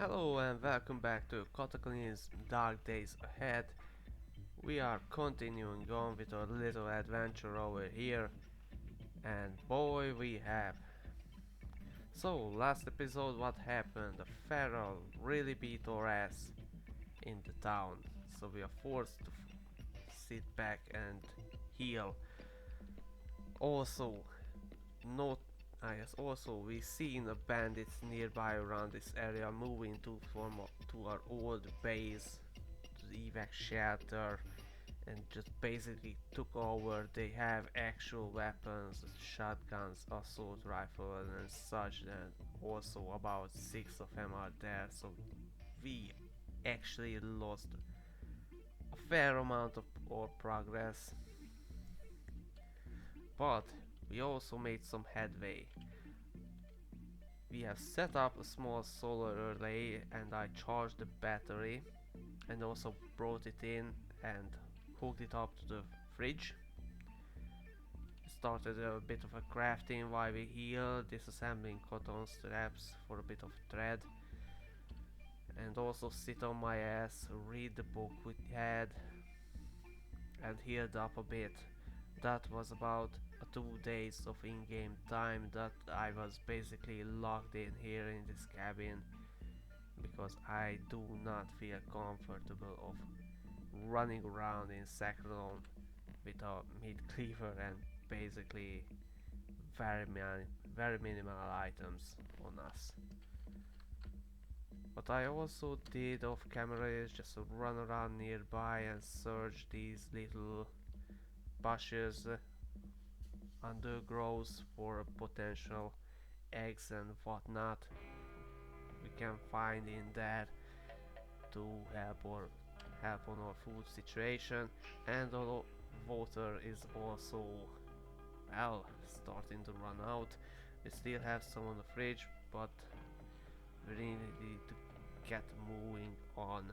Hello and welcome back to Cataclysm's Dark Days Ahead. We are continuing on with our little adventure over here, and boy we have. So, last episode what happened? The Feral really beat our ass in the town, so we are forced to sit back and heal. Also, note yes, also we seen the bandits nearby around this area moving to our old base, to the evac shelter, and just basically took over. They have actual weapons, shotguns, assault rifles and such, and also about 6 of them are there, so we actually lost a fair amount of our progress, but we also made some headway. We have set up a small solar relay and I charged the battery and also brought it in and hooked it up to the fridge. Started a bit of a crafting while we heal, disassembling cotton straps for a bit of thread, and also sit on my ass, read the book we had, and healed up a bit. That was about 2 days of in-game time that I was basically locked in here in this cabin, because I do not feel comfortable of running around in Secronom with a meat cleaver and basically very minimal items on us. What I also did off camera is just run around nearby and search these little bushes, undergrowth for potential eggs and whatnot we can find in there to help on our food situation. And although water is also, well, starting to run out, we still have some on the fridge, but we really need to get moving on.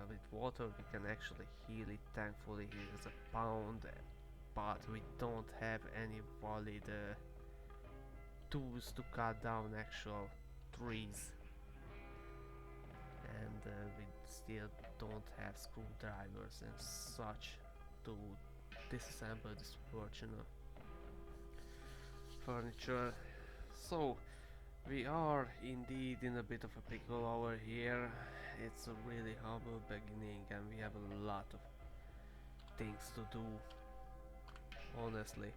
With water we can actually heal it. Thankfully here is a pound, but we don't have any valid tools to cut down actual trees, and we still don't have screwdrivers and such to disassemble this fortunate furniture. So we are indeed in a bit of a pickle over here. It's a really humble beginning and we have a lot of things to do, honestly.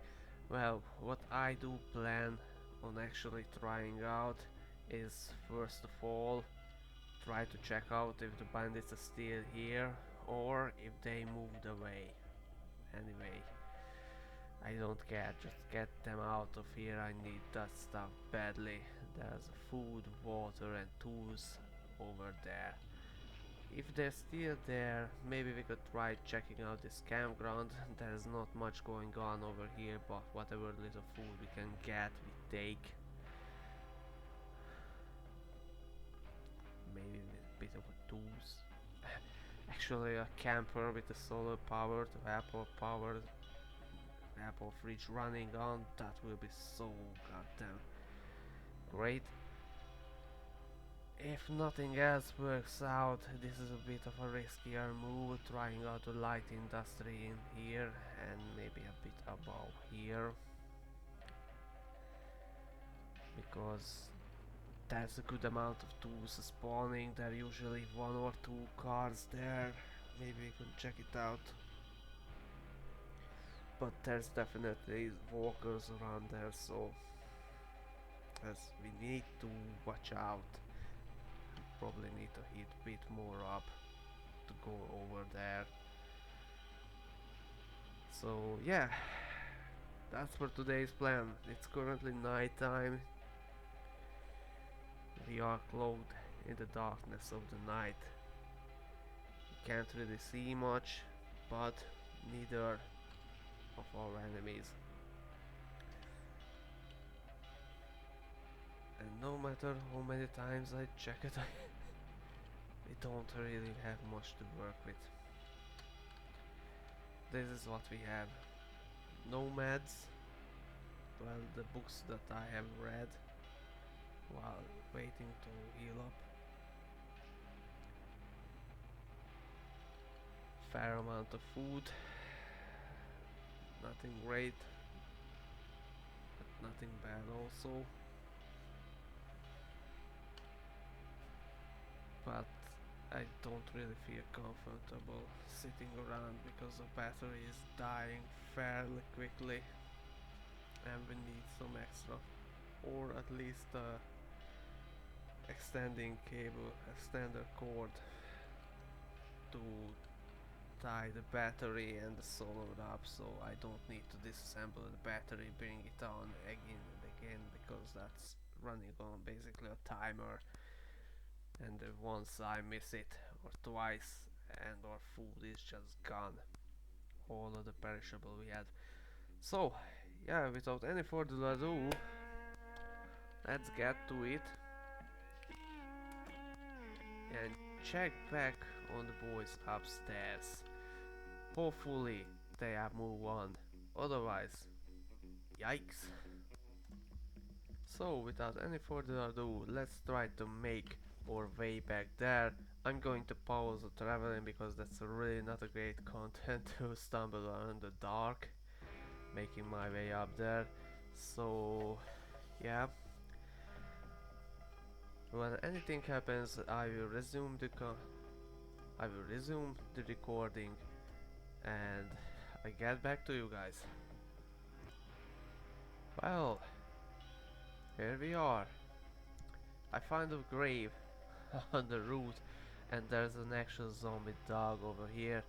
Well, what I do plan on actually trying out is, first of all, try to check out if the bandits are still here or if they moved away. Anyway, I don't care, just get them out of here. I need that stuff badly. There's food, water and tools over there. If they're still there, maybe we could try checking out this campground. There's not much going on over here, but whatever little food we can get, we take. Maybe with a bit of a tools. Actually a camper with a solar power to Apple fridge running on, that will be so goddamn great. If nothing else works out, this is a bit of a riskier move, trying out the light industry in here and maybe a bit above here, because there's a good amount of tools spawning. There are usually 1 or 2 cars there. Maybe we can check it out. But there's definitely walkers around there, so as we need to watch out. Probably need to hit a bit more up to go over there. So yeah, that's for today's plan. It's currently night time. We are clothed in the darkness of the night. We can't really see much, but neither of our enemies. And no matter how many times I check it, we don't really have much to work with. This is what we have. Nomads. Well, the books that I have read while waiting to heal up. Fair amount of food. Nothing great, but nothing bad also. But I don't really feel comfortable sitting around because the battery is dying fairly quickly and we need some extra, or at least extending cable, extender cord to tie the battery and the solar up, so I don't need to disassemble the battery, bring it on again and again, because that's running on basically a timer, and once I miss it or twice and our food is just gone, all of the perishable we had. So yeah, without any further ado, let's get to it and check back on the boys upstairs. Hopefully they have moved on, otherwise, yikes. So without any further ado, let's try to make our way back there. I'm going to pause the traveling because that's really not a great content to stumble around the dark, making my way up there. So yeah, when anything happens, I will resume the recording, and I get back to you guys. Well, here we are. I found a grave on the route, and there's an actual zombie dog over here.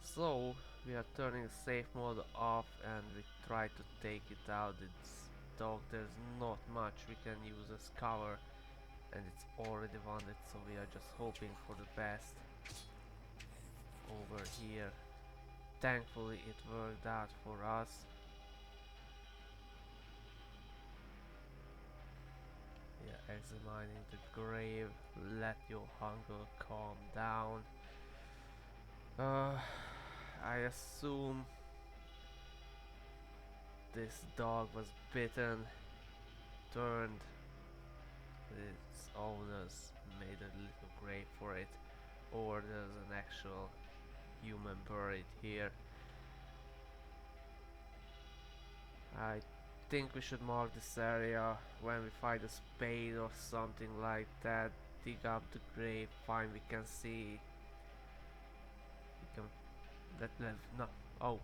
So we are turning safe mode off and we try to take it out. It's dog, there's not much we can use as cover, and it's already wounded, so we are just hoping for the best over here. Thankfully it worked out for us. Yeah, examining the grave, let your hunger calm down. I assume this dog was bitten, turned, its owners made a little grave for it, or there's an actual human buried here. I think we should mark this area when we find a spade or something like that. Dig up the grave, find we can see. We can no. Oh,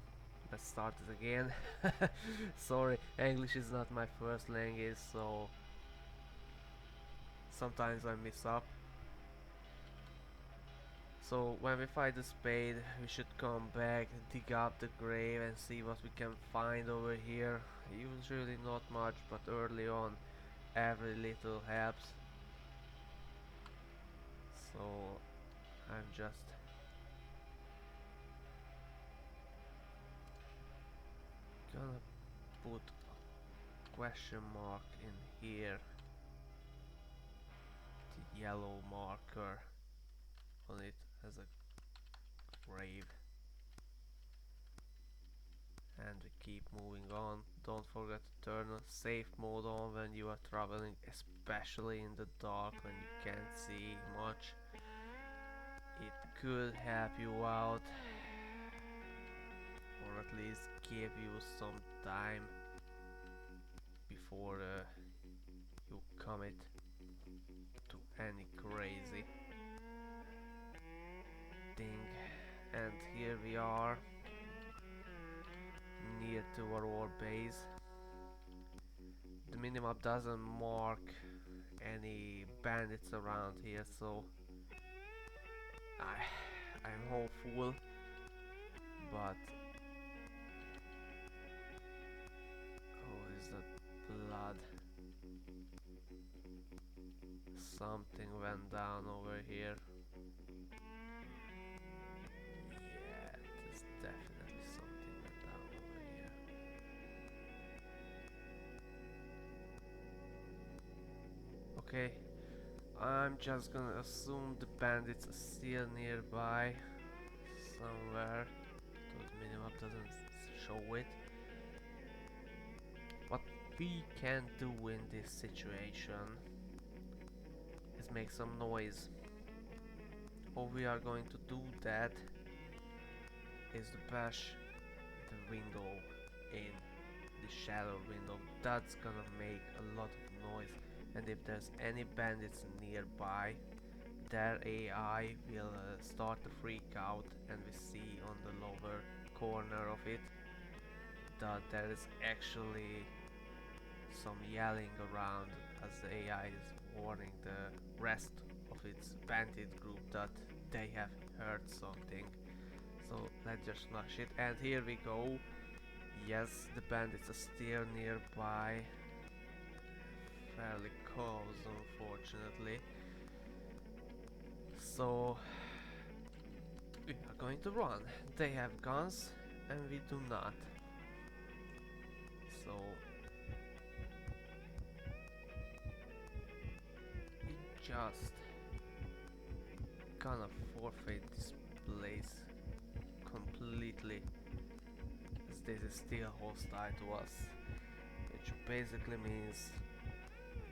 let's start it again. Sorry, English is not my first language, so sometimes I mess up. So when we find the spade, we should come back, dig up the grave and see what we can find over here. Usually not much, but early on every little helps. So I'm just gonna put a question mark in here, the yellow marker on it as a grave, and we keep moving on. Don't forget to turn a safe mode on when you are traveling, especially in the dark when you can't see much. It could help you out, or at least give you some time before you commit to any crazy thing. And here we are, near to our base. The minimap doesn't mark any bandits around here, so I'm hopeful, but oh, is that blood? Something went down over here. Yeah, there's definitely something went down over here. Okay, I'm just gonna assume the bandits are still nearby somewhere, though the minimap doesn't show it. What we can do in this situation make some noise. How we are going to do that is to bash the window in, the shadow window. That's gonna make a lot of noise, and if there's any bandits nearby, their AI will start to freak out, and we see on the lower corner of it that there is actually some yelling around as the AI is warning the rest of its bandit group that they have heard something. So let's just smash it, and here we go. Yes, the bandits are still nearby, fairly close unfortunately. So we are going to run. They have guns and we do not. So we just gonna forfeit this place completely, as this is still hostile to us, which basically means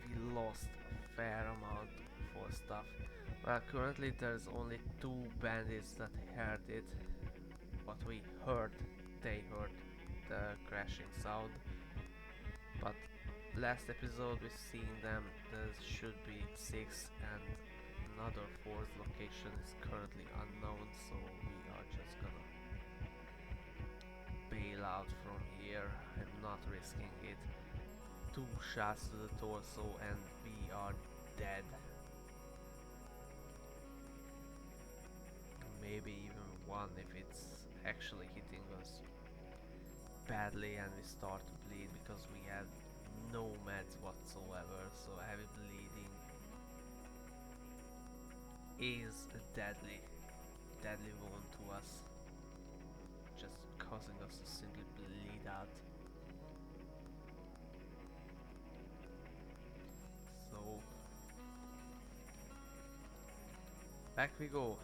we lost a fair amount for stuff. Well, currently there's only 2 bandits that heard it, but we heard, they heard the crashing sound. But last episode we've seen them, there should be 6, and another 4th location is currently unknown, so we are just gonna bail out from here. I'm not risking it. 2 shots to the torso and we are dead. Maybe even 1 if it's actually hitting us badly and we start to bleed, because we have no meds whatsoever, so heavy bleeding is a deadly wound to us, just causing us to simply bleed out. So back we go.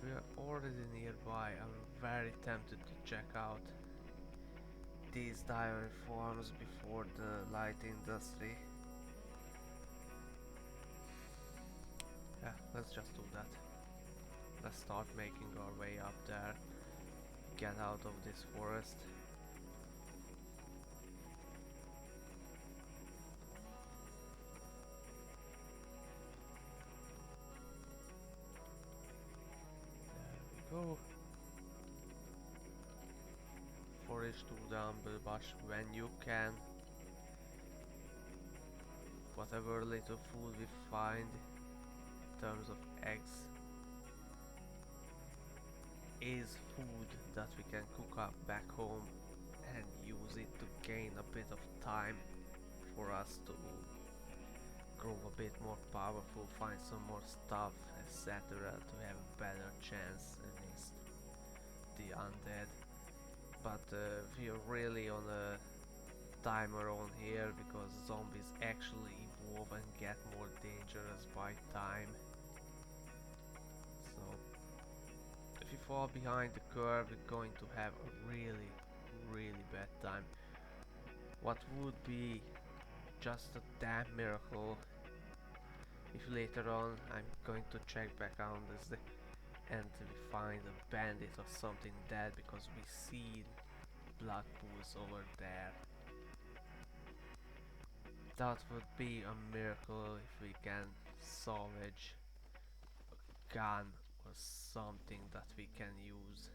We are already nearby. I'm very tempted to check out these diary farms before the light industry. Yeah, let's just do that. Let's start making our way up there. Get out of this forest. There we go. Forage to the bush when you can. Whatever little food we find in terms of eggs is food that we can cook up back home and use it to gain a bit of time for us to grow a bit more powerful, find some more stuff, etc., to have a better chance against the undead. But we are really on a timer on here, because zombies actually evolve and get more dangerous by time. So if you fall behind the curve, we're going to have a really bad time. What would be just a damn miracle if later on I'm going to check back on this and we find a bandit or something dead, because we see blood pools over there. That would be a miracle if we can salvage a gun or something that we can use.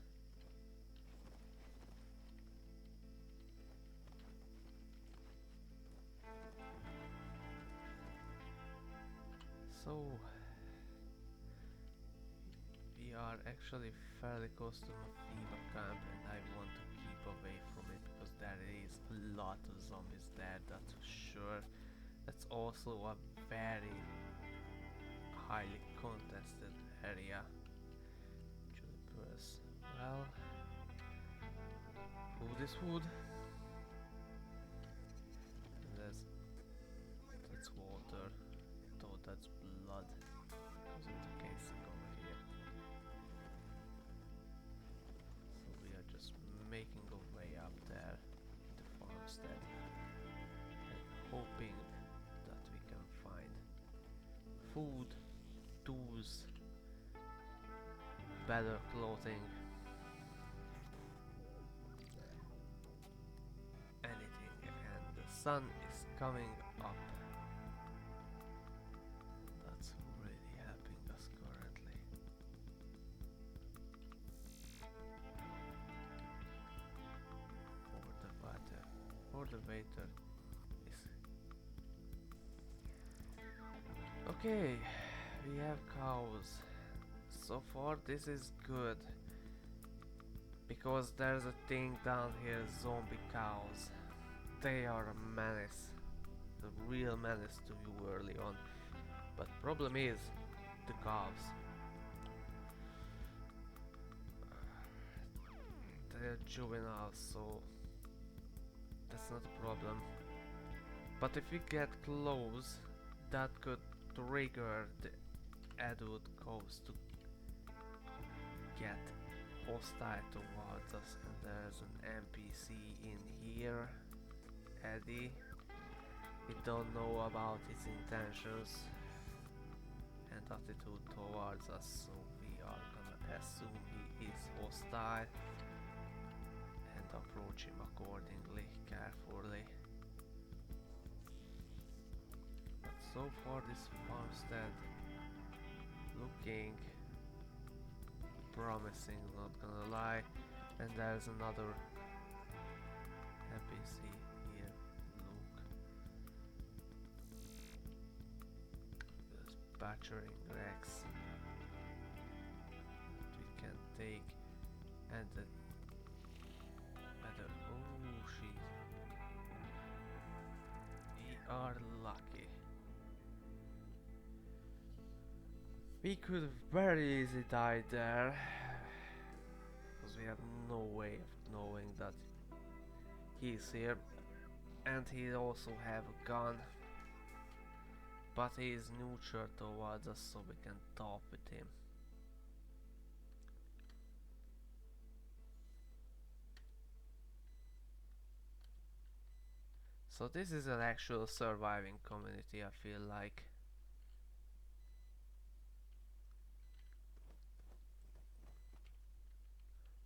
So we are actually fairly close to my fever camp, and I want to keep away from it because there is a lot of zombies there, that's for sure. That's also a very highly contested area. Junipers. Well, food is food. And that's water. Though that's blood. Isn't the casing over here? So we are just making our way up there, the farmstead, and hoping food, tools, better clothing, anything. And the sun is coming up. That's really helping us currently. Or the waiter is okay. We have cows. So far this is good, because there's a thing down here, zombie cows. They are a menace, a real menace to you early on. But problem is the calves. They're juvenile, so that's not a problem. But if we get close, that could trigger the adult cows to get hostile towards us. And there's an NPC in here, Eddie. We don't know about his intentions and attitude towards us, so we are gonna assume he is hostile and approach him accordingly, carefully. But so far this farmstead looking promising, not gonna lie. And there's another NPC here, Luke. There's butchering Rex that we can take, and the better. Oh shit. We are lucky. We could have very easily died there, because we have no way of knowing that he's here, and he also have a gun, but he is neutral towards us, so we can talk with him. So this is an actual surviving community, I feel like.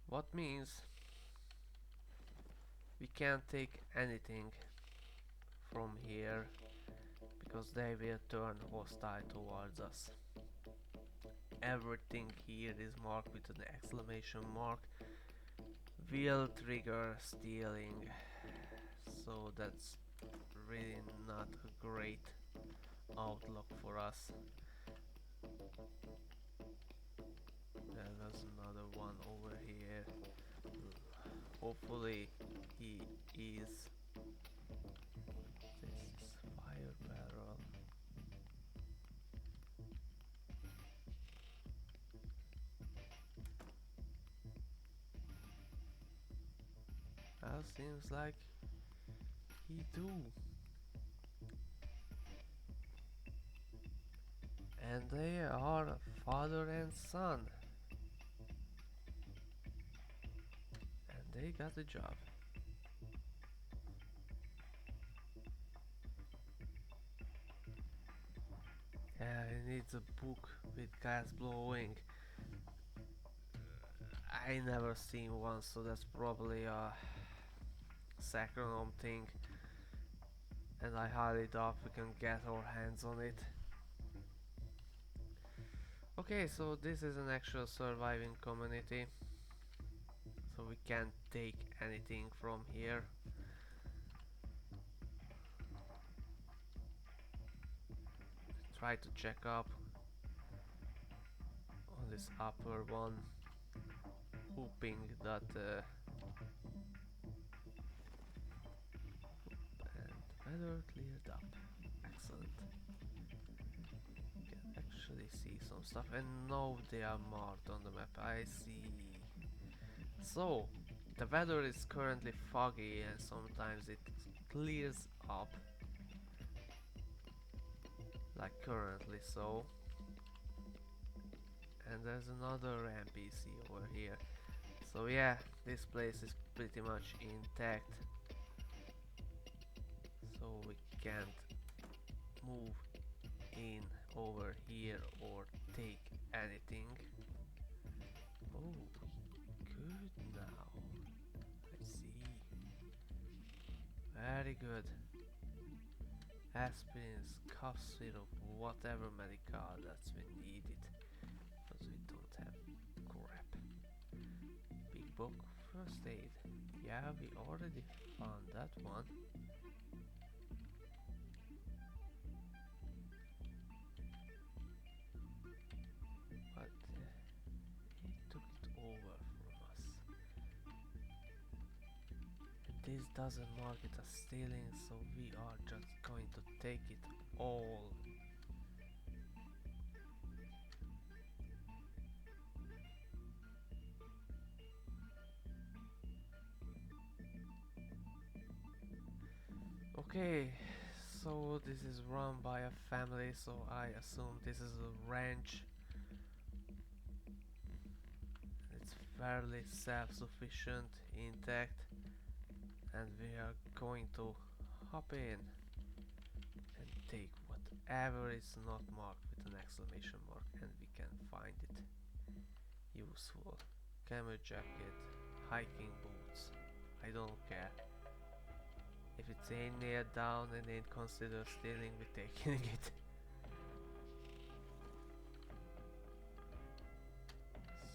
What means we can't take anything from here, because they will turn hostile towards us. Everything here is marked with an exclamation mark. Will trigger stealing, so that's really not a great outlook for us. There was another one over here. Hopefully he is. This is fire barrel. Well, seems like he do. And they are father and son. And they got the job. Yeah, he needs a book with gas blowing. I never seen one, so that's probably a Secronom thing. And I highly doubt we can get our hands on it. Okay, so this is an actual surviving community, so we can't take anything from here. Try to check up on this upper one, hoping that and weather cleared up. Excellent. Can actually see some stuff, and now they are marked on the map. I see. So the weather is currently foggy, and sometimes it clears up, like currently so. And there's another NPC over here. So yeah, this place is pretty much intact, so we can't move in over here or take anything. Oh, good now. I see. Very good. Aspirins, cough syrup, whatever medical that's we needed. Because we don't have crap. Big book, first aid. Yeah, we already found that one. But he took it over from us. And this doesn't mark it as stealing, so we are just going to take it all. Okay, so this is run by a family, so I assume this is a ranch. It's fairly self-sufficient, intact, and we are going to hop in and take whatever is not marked with an exclamation mark, and we can find it useful. Camel jacket, hiking boots, I don't care. If it's ain't nailed down and ain't considered stealing, we're taking it.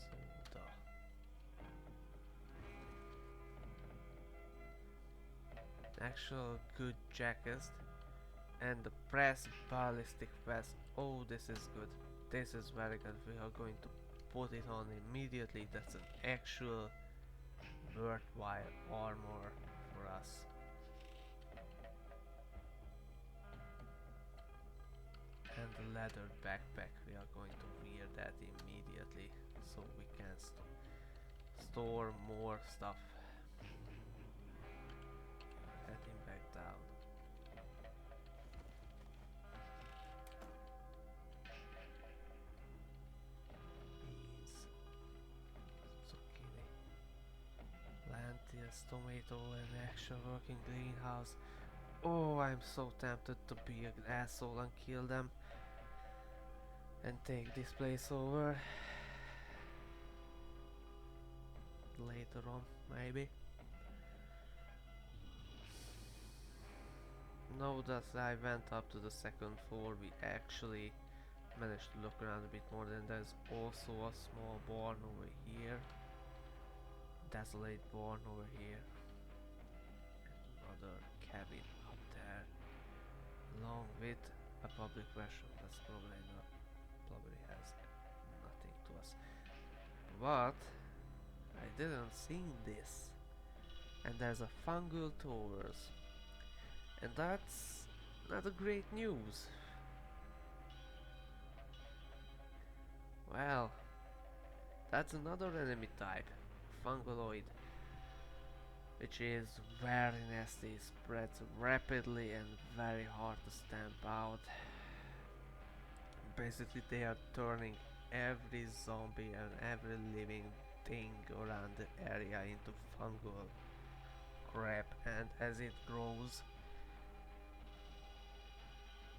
Soda. Actual good jacket and the press ballistic vest. Oh, this is good. This is very good. We are going to put it on immediately. That's an actual worthwhile armor for us. And the leather backpack, we are going to wear that immediately so we can store more stuff. Heading back down. Beans, zucchini, lentils, tomato, and actual working greenhouse. Oh, I'm so tempted to be an asshole and kill them and take this place over later on, maybe. Now that I went up to the second floor, we actually managed to look around a bit more. Then there's also a small barn over here, desolate barn over here, another cabin up there, along with a public restroom. That's probably not, probably has nothing to us. But I didn't see this, and there's a fungal towers, and that's not a great news. Well, that's another enemy type, fungaloid, which is very nasty, spreads rapidly and very hard to stamp out. Basically they are turning every zombie and every living thing around the area into fungal crap, and as it grows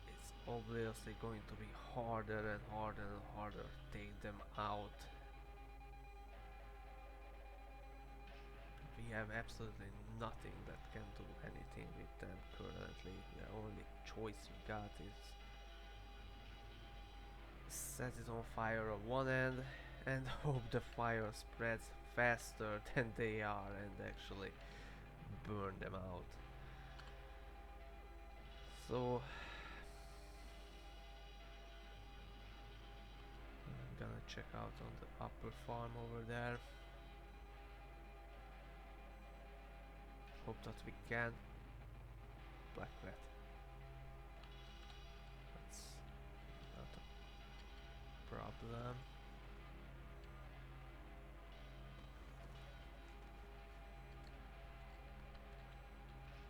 it's obviously going to be harder and harder and harder to take them out. We have absolutely nothing that can do anything with them currently. The only choice we got is set it on fire on one end and hope the fire spreads faster than they are and actually burn them out. So I'm gonna check out on the upper farm over there. Hope that we can. Black rat. That's not a problem.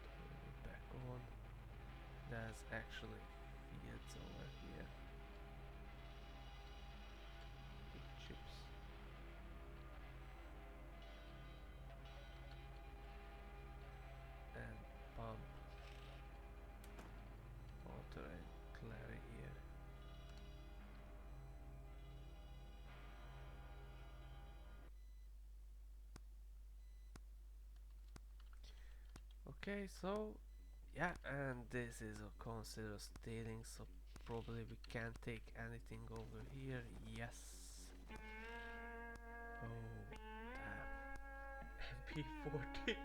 Turn it back on. There's actually fields over here. Big chips. And pump water and clary here. Okay, so yeah, and this is considered stealing, so probably we can't take anything over here. Yes. Oh, damn. MP40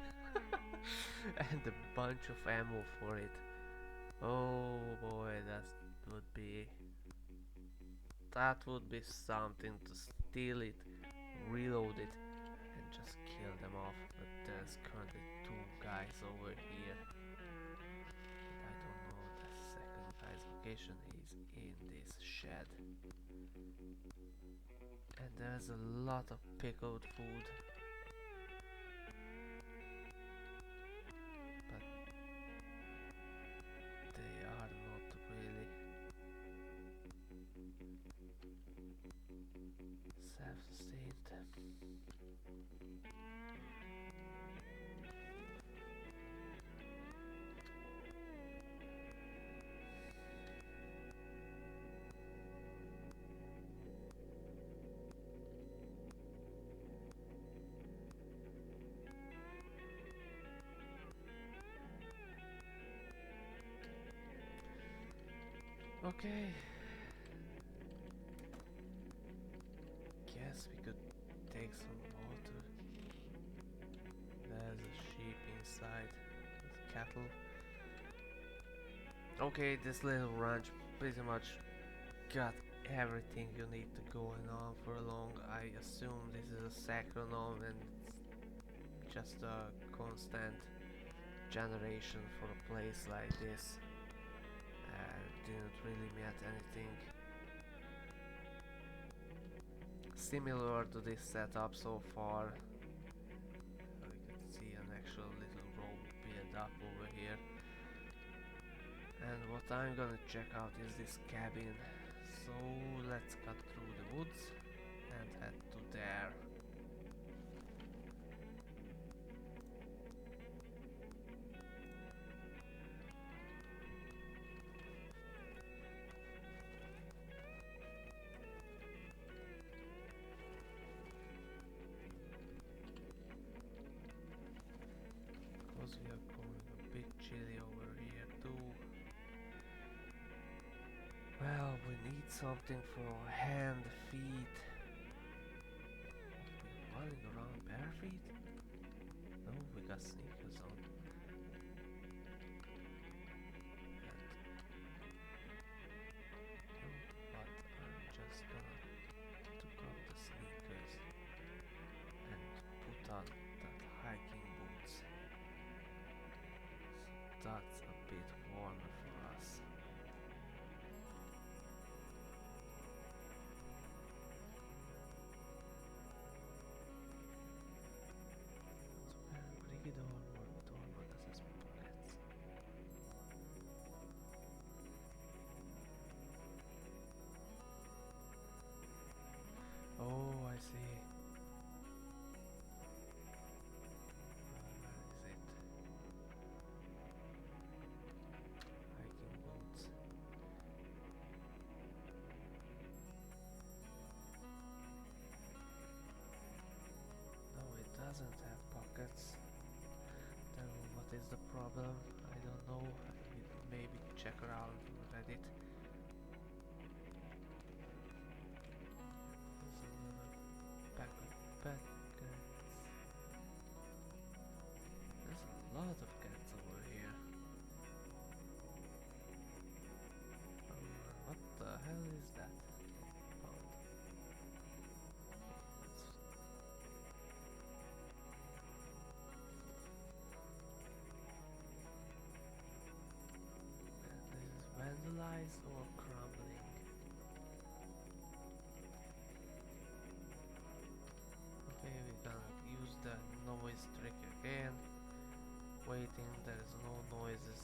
and a bunch of ammo for it. Oh boy, that would be something to steal it, reload it, and just kill them off. But there's currently two guys over here. I don't know the second guy's location. He's in this shed. And there's a lot of pickled food. But they are not really self-sustained. Okay. Guess we could take some water. There's a sheep inside. There's cattle. Okay, this little ranch pretty much got everything you need to going on for long. I assume this is a Secronom and it's just a constant generation for a place like this. Didn't really meet anything similar to this setup so far. We can see an actual little road build up over here. And what I'm gonna check out is this cabin. So let's cut through the woods and head to there. Because we are going a bit chilly over here too. Well, we need something for hand, feet. Running around bare feet? No, we got sneakers on. But I'm just gonna took off the sneakers and put on that hiking boots. So that's a bit warmer for us. Rigid armor, what armor does this pockets? Oh, I see. Where is it? Hiking boots. No, it doesn't have pockets. Then what is the problem? I don't know. Maybe check around on Reddit. There's another pack of packets. There's a lot of cats over here. What the hell is that? Found. This is vandalized or crumbling. Okay, we're gonna use the noise trick again. Waiting, there's no noises.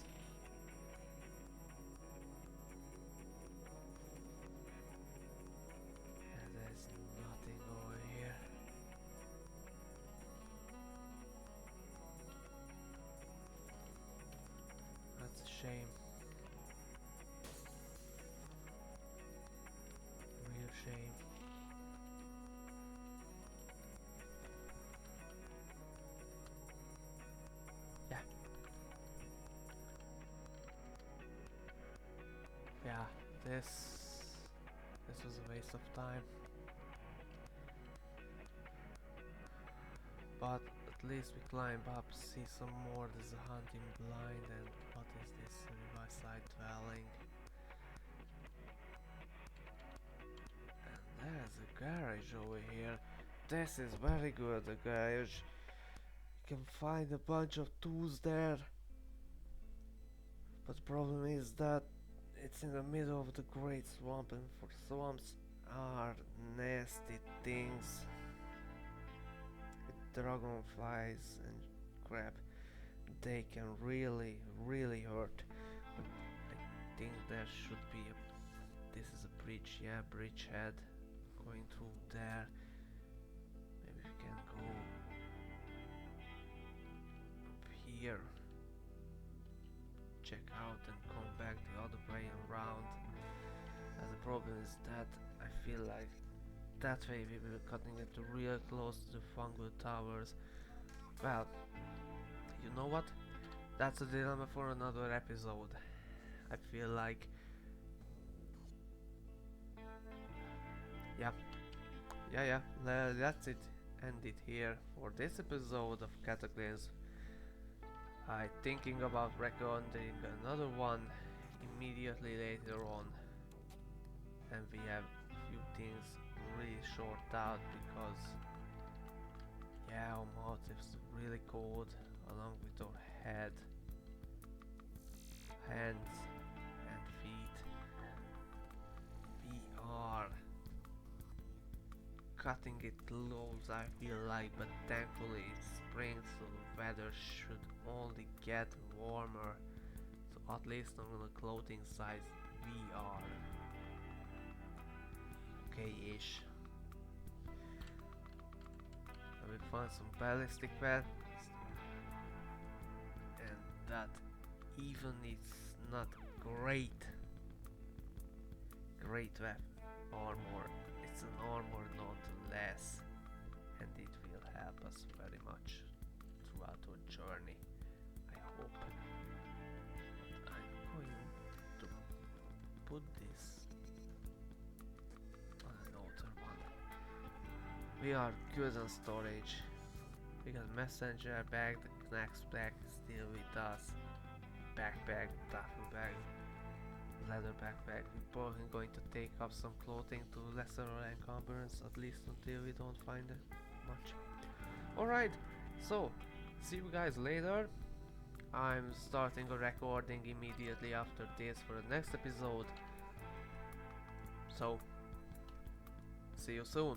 And there's nothing over here. That's a shame. yeah, this was a waste of time. But at least we climb up, see some more. There's a hunting blind, and what is this? Riverside dwelling. And there's a garage over here. This is very good, the garage. You can find a bunch of tools there. But the problem is that it's in the middle of the great swamp, and for swamps are nasty things. With dragonflies and crap. They can really, really hurt. But I think there should be a... This is a bridge, yeah, bridgehead. Going through there. Maybe we can go up here. Check out and come back the other way around. And the problem is that I feel like that way we will be cutting it real close to the fungal towers. Well, you know what? That's a dilemma for another episode. I feel like... Yeah, that's it. End it here for this episode of Cataclysm. I'm thinking about recording another one immediately later on. And we have a few things really short out because... yeah, our mouth is really cold along with our head, hands and feet. We are cutting it close, I feel like, but thankfully it's spring, so the weather should only get warmer. So at least on the clothing side we are okay-ish. I will find some ballistic vests, and that even it's not great armor, it's an armor nonetheless, and it will help us very much throughout our journey, I hope. I'm going to put this on another one. We are good on storage. We got messenger bag, the knapsack still with us, backpack, duffel bag, leather backpack. We're probably going to take up some clothing to lessen our encumbrance, at least until we don't find it much. Alright, so see you guys later. I'm starting a recording immediately after this for the next episode. So see you soon.